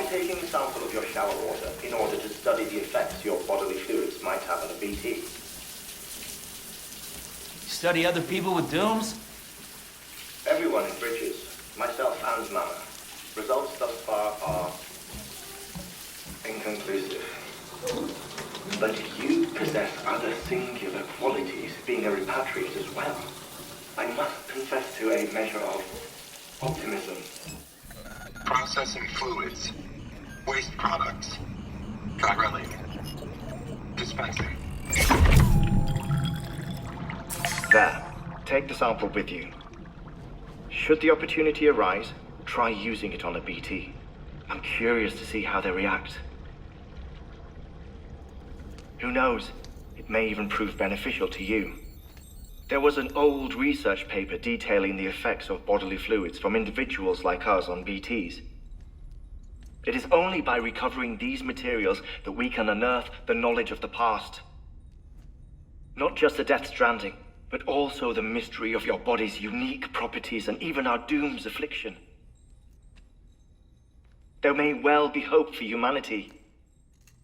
taking a sample of your shower water in order to study the effects your bodily fluids might have on a BT. Study other people with dooms? Everyone in Bridges, myself and Mama. Results thus far are inconclusive. But you possess other singular qualities, being a repatriate as well. I must confess to a measure of optimism. Processing fluids. Waste products. Drilling. Dispensing. There. Take the sample with you. Should the opportunity arise, try using it on a BT. I'm curious to see how they react. Who knows? It may even prove beneficial to you. There was an old research paper detailing the effects of bodily fluids from individuals like us on BTs. It is only by recovering these materials that we can unearth the knowledge of the past. Not just the Death Stranding, but also the mystery of your body's unique properties and even our doom's affliction. There may well be hope for humanity.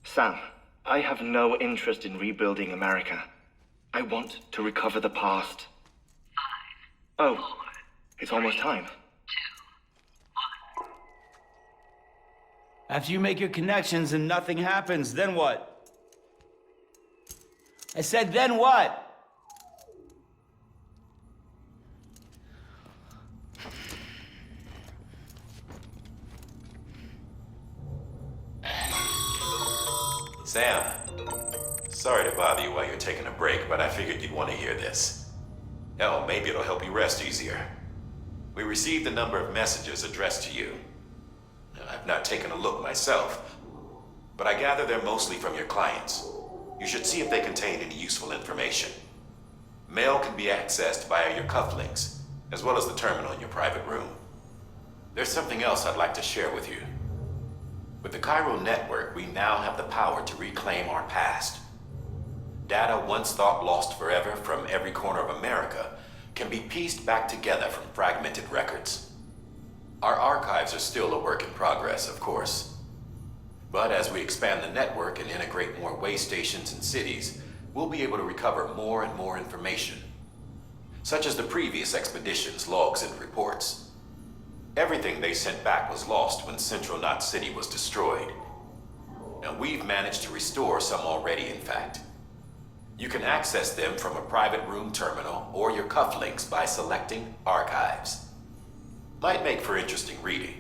Sam, I have no interest in rebuilding America. I want to recover the past. 5, Oh, 4, it's almost time. 2, 1. After you make your connections and nothing happens, then what? I said, then what? Sam, sorry to bother you while you're taking a break, but I figured you'd want to hear this. Hell, maybe it'll help you rest easier. We received a number of messages addressed to you. I've not taken a look myself, but I gather they're mostly from your clients. You should see if they contain any useful information. Mail can be accessed via your cufflinks, as well as the terminal in your private room. There's something else I'd like to share with you. With the Chiral Network, we now have the power to reclaim our past. Data once thought lost forever from every corner of America can be pieced back together from fragmented records. Our archives are still a work in progress, of course. But as we expand the network and integrate more way stations and cities, we'll be able to recover more and more information, such as the previous expedition's logs and reports. Everything they sent back was lost when Central Knot City was destroyed. Now we've managed to restore some already, in fact. You can access them from a private room terminal or your cufflinks by selecting Archives. Might make for interesting reading.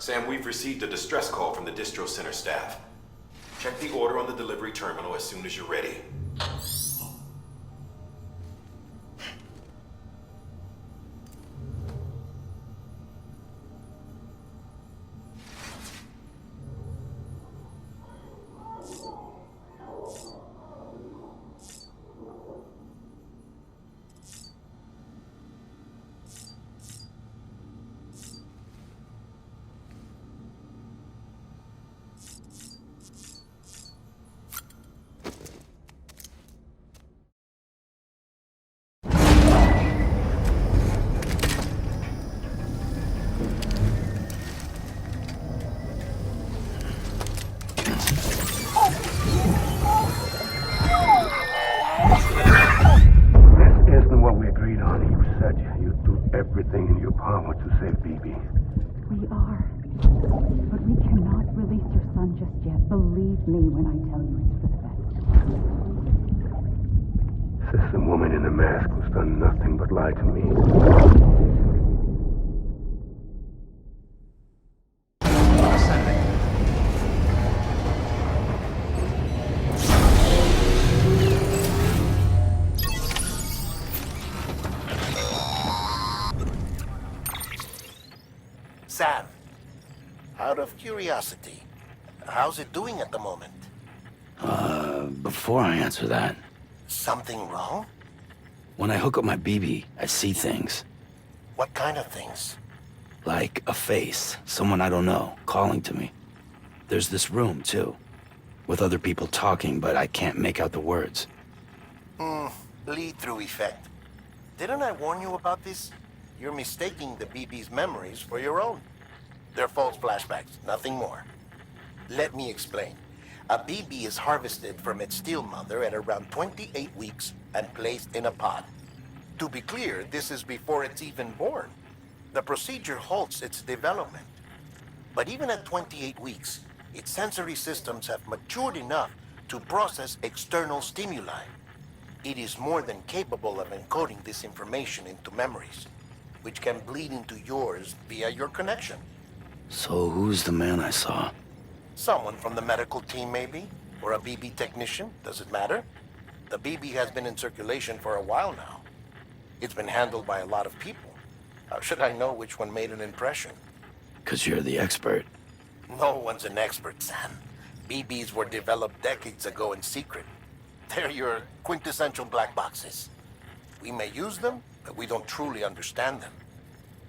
Sam, we've received a distress call from the distro center staff. Check the order on the delivery terminal as soon as you're ready. Everything in your power to save BB. We are. But we cannot release your son just yet. Believe me when I tell you it's for the best. System woman in the mask who's done nothing but lie to me. Sam, out of curiosity, how's it doing at the moment? Before I answer that, Something wrong? when I hook up my BB, I see things. What kind of things? Like a face, someone I don't know, calling to me. There's this room, too, with other people talking, but I can't make out the words. Lead-through effect. Didn't I warn you about this? You're mistaking the BB's memories for your own. They're false flashbacks, nothing more. Let me explain. A BB is harvested from its steel mother at around 28 weeks and placed in a pod. To be clear, this is before it's even born. The procedure halts its development. But even at 28 weeks, its sensory systems have matured enough to process external stimuli. It is more than capable of encoding this information into memories, which can bleed into yours via your connection. So who's the man I saw? Someone from the medical team, maybe? Or a BB technician? Does it matter? The BB has been in circulation for a while now. It's been handled by a lot of people. How should I know which one made an impression? 'Cause you're the expert. No one's an expert, Sam. BBs were developed decades ago in secret. They're your quintessential black boxes. We may use them, but we don't truly understand them.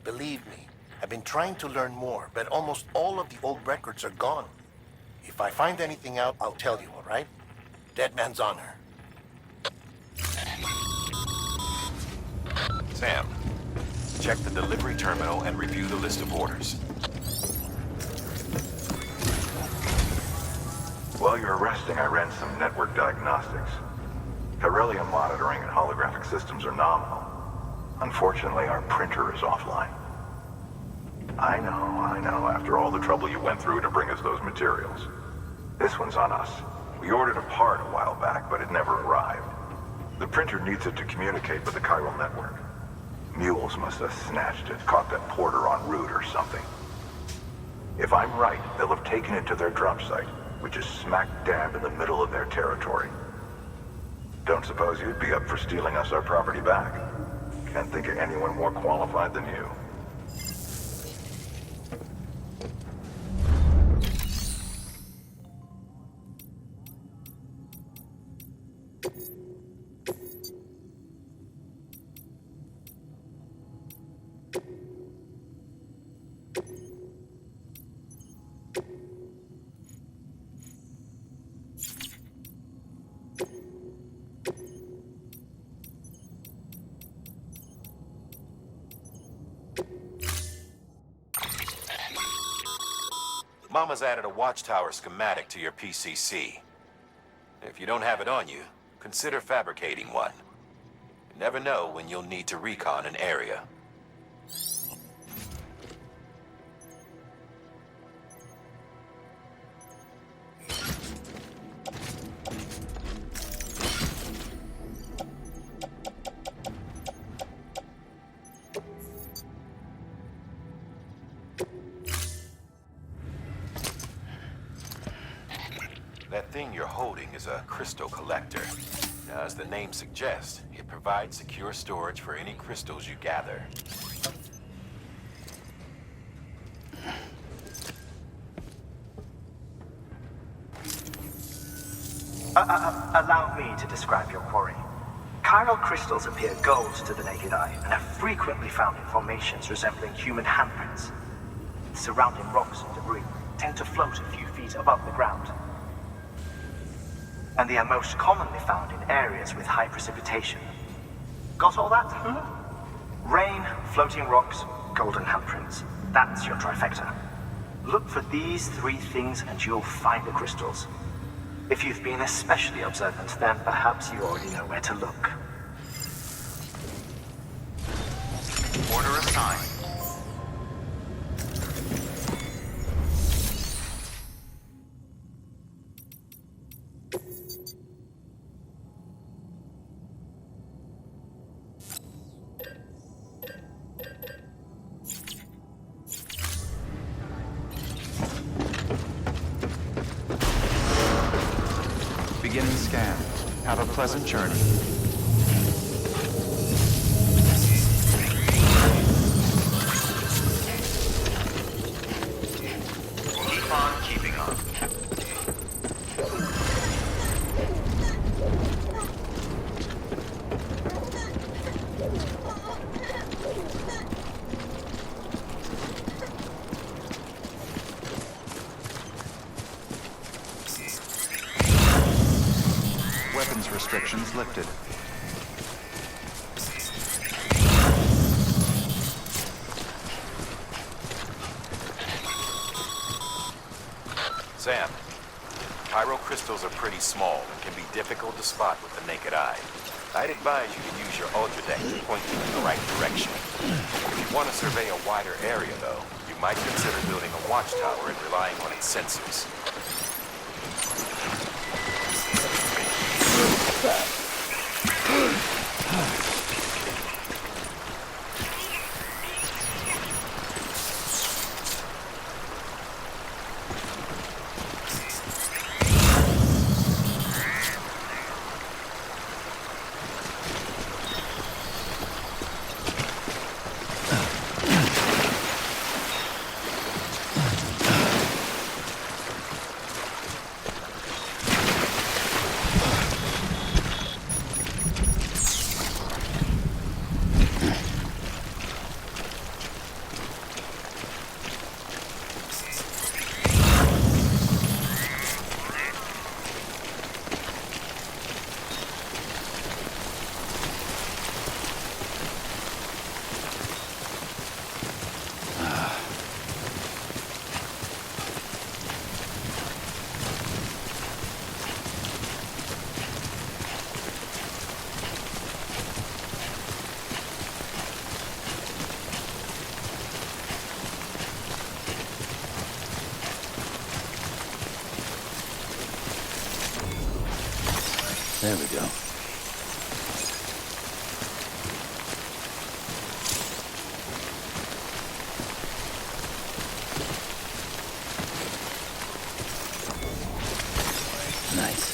Believe me, I've been trying to learn more, but almost all of the old records are gone. If I find anything out, I'll tell you, all right? Dead man's honor. Sam, check the delivery terminal and review the list of orders. While you're resting, I ran some network diagnostics. Beryllium monitoring and holographic systems are nominal. Unfortunately, our printer is offline. I know, after all the trouble you went through to bring us those materials. This one's on us. We ordered a part a while back, but it never arrived. The printer needs it to communicate with the chiral network. Mules must have snatched it, caught that porter en route or something. If I'm right, they'll have taken it to their drop site, which is smack dab in the middle of their territory. Don't suppose you'd be up for stealing us our property back? Can't think of anyone more qualified than you. Mama's added a watchtower schematic to your PCC. If you don't have it on you, consider fabricating one. You never know when you'll need to recon an area. thing you're holding is a crystal collector. Now, as the name suggests, it provides secure storage for any crystals you gather. Allow me to describe your quarry. Chiral crystals appear gold to the naked eye and are frequently found in formations resembling human handprints. Surrounding rocks and debris tend to float a few feet above the ground. And they are most commonly found in areas with high precipitation. Got all that? Rain, floating rocks, golden handprints. That's your trifecta. Look for these three things and you'll find the crystals. If you've been especially observant, then perhaps you already know where to look. Order assigned. Beginning scan. Have a pleasant journey. Keep on keeping on. Weapons restrictions lifted. Sam, chiral crystals are pretty small and can be difficult to spot with the naked eye. I'd advise you to use your Ultradeck to point you in the right direction. If you want to survey a wider area, though, you might consider building a watchtower and relying on its sensors. There we go. Nice.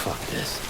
Fuck this.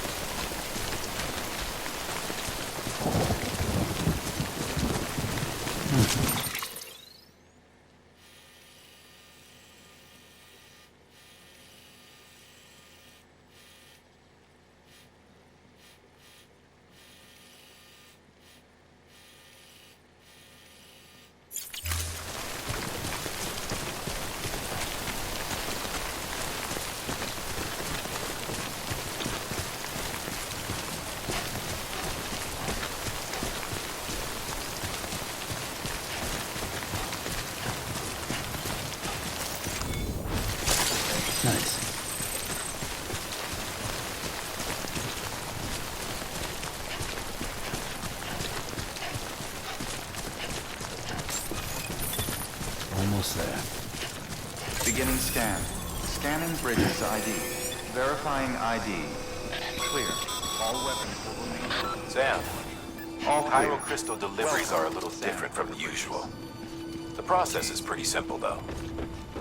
almost there. Beginning scan. Scanning Bridges ID. Verifying ID. Clear. All weapons will remain. Sam, All clear. Chiral crystal deliveries are a little different from the usual. The process is pretty simple, though.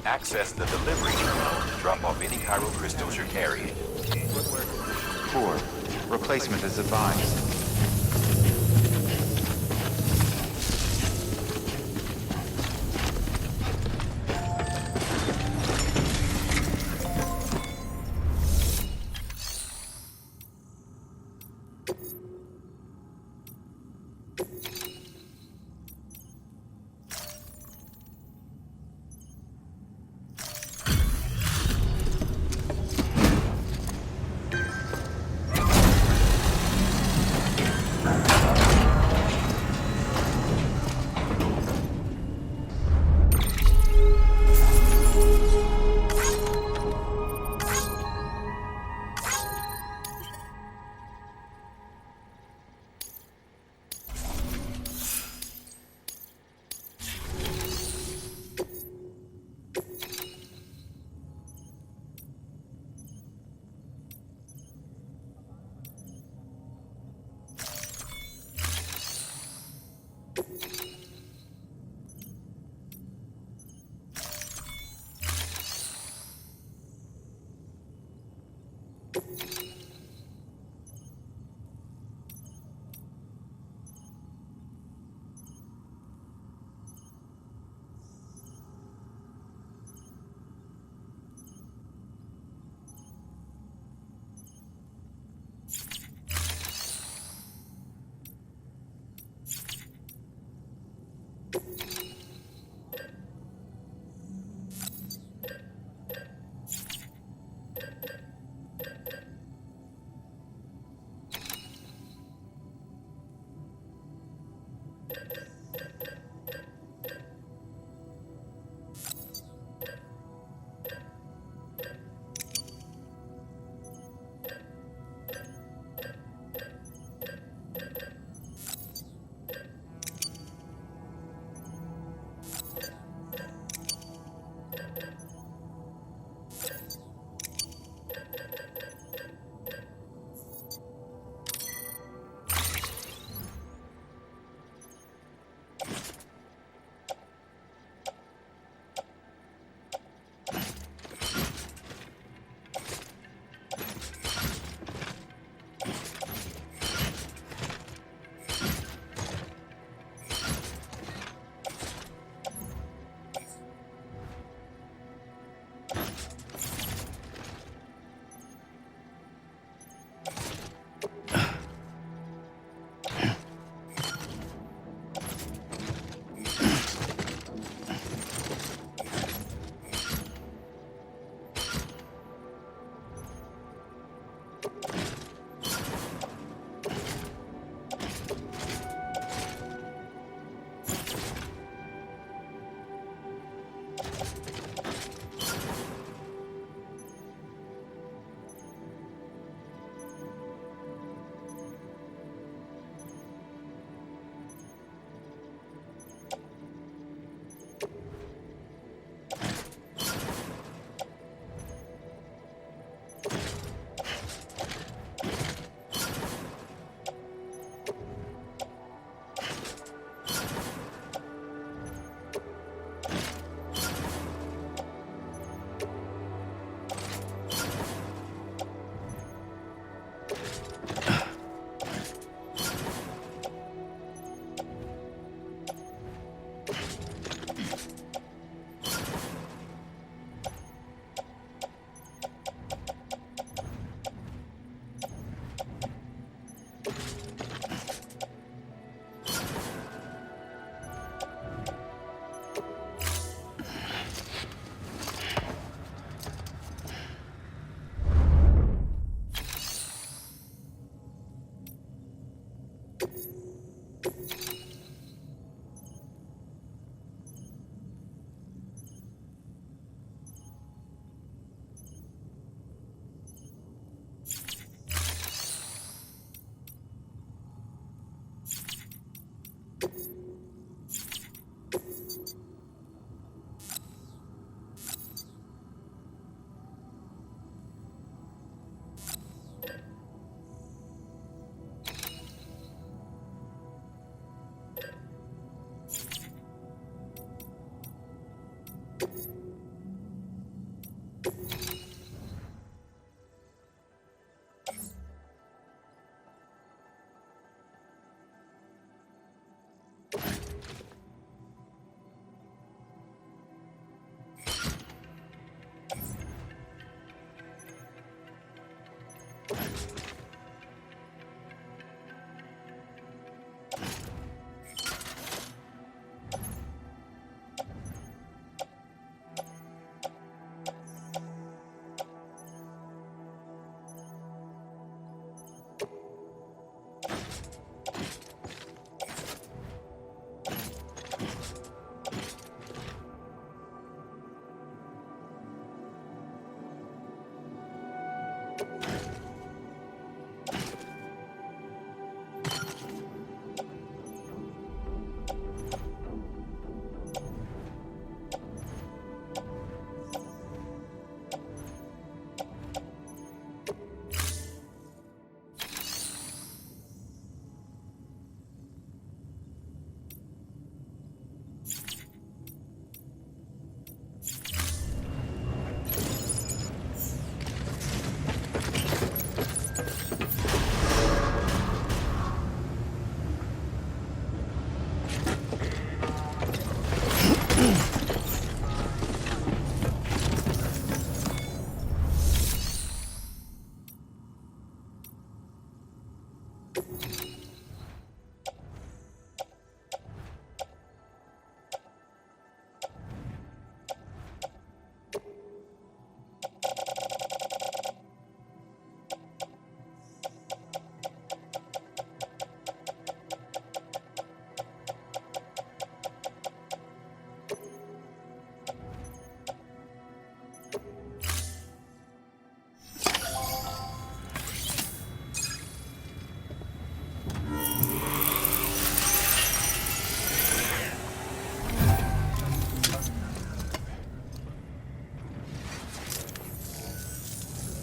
Access the delivery terminal to drop off any chiral crystals you're carrying. Poor. Replacement is advised.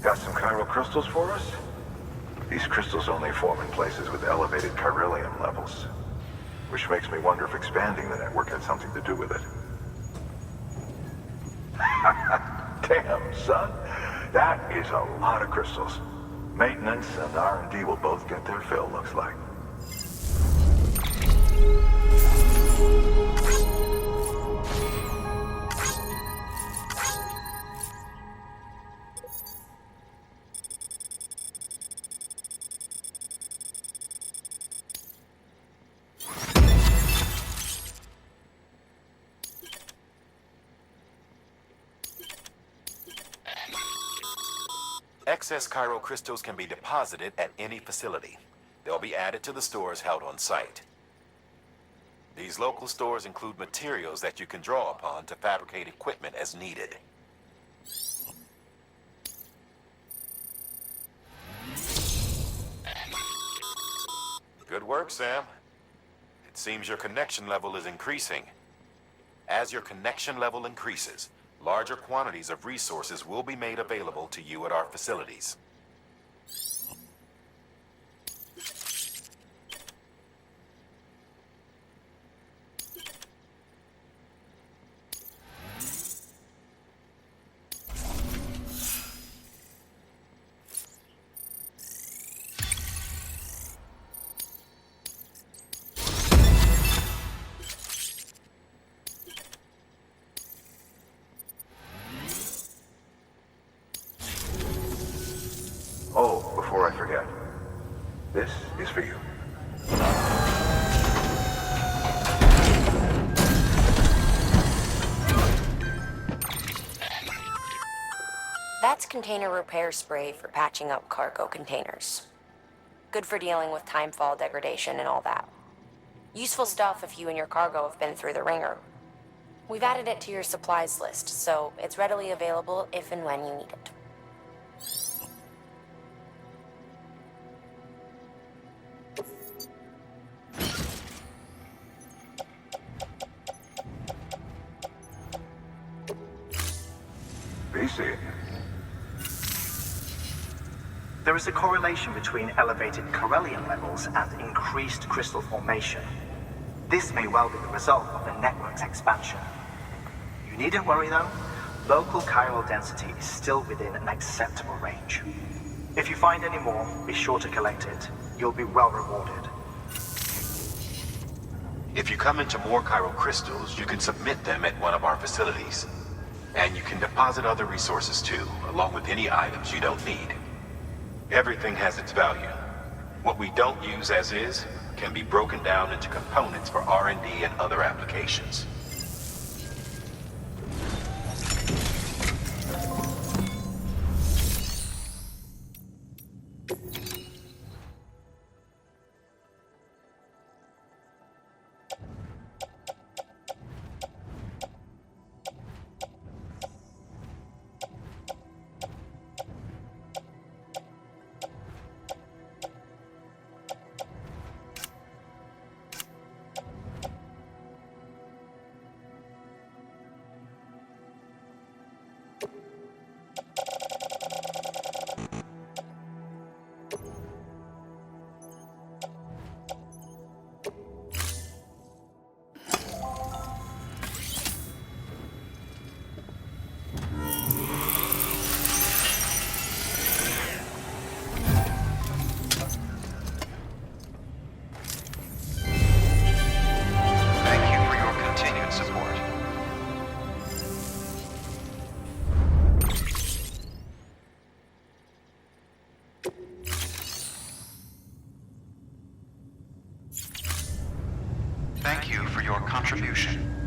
Got some chiral crystals for us? These crystals only form in places with elevated chiralium levels. Which makes me wonder if expanding the network had something to do with it. Damn, son. That is a lot of crystals. Maintenance and R&D will both get their fill, looks like. Excess chiral crystals can be deposited at any facility. They'll be added to the stores held on site. These local stores include materials that you can draw upon to fabricate equipment as needed. Good work, Sam. It seems your connection level is increasing. As your connection level increases, larger quantities of resources will be made available to you at our facilities. Oh, before I forget. This is for you. That's container repair spray for patching up cargo containers. Good for dealing with timefall degradation and all that. Useful stuff if you and your cargo have been through the ringer. We've added it to your supplies list, so it's readily available if and when you need it. BC. There is a correlation between elevated chiralium levels and increased crystal formation. This may well be the result of the network's expansion. You needn't worry though. Local chiral density is still within an acceptable range. If you find any more, be sure to collect it. You'll be well rewarded. If you come into more chiral crystals, you can submit them at one of our facilities. And you can deposit other resources too, along with any items you don't need. Everything has its value. What we don't use as is can be broken down into components for R&D and other applications. Thank you for your contribution.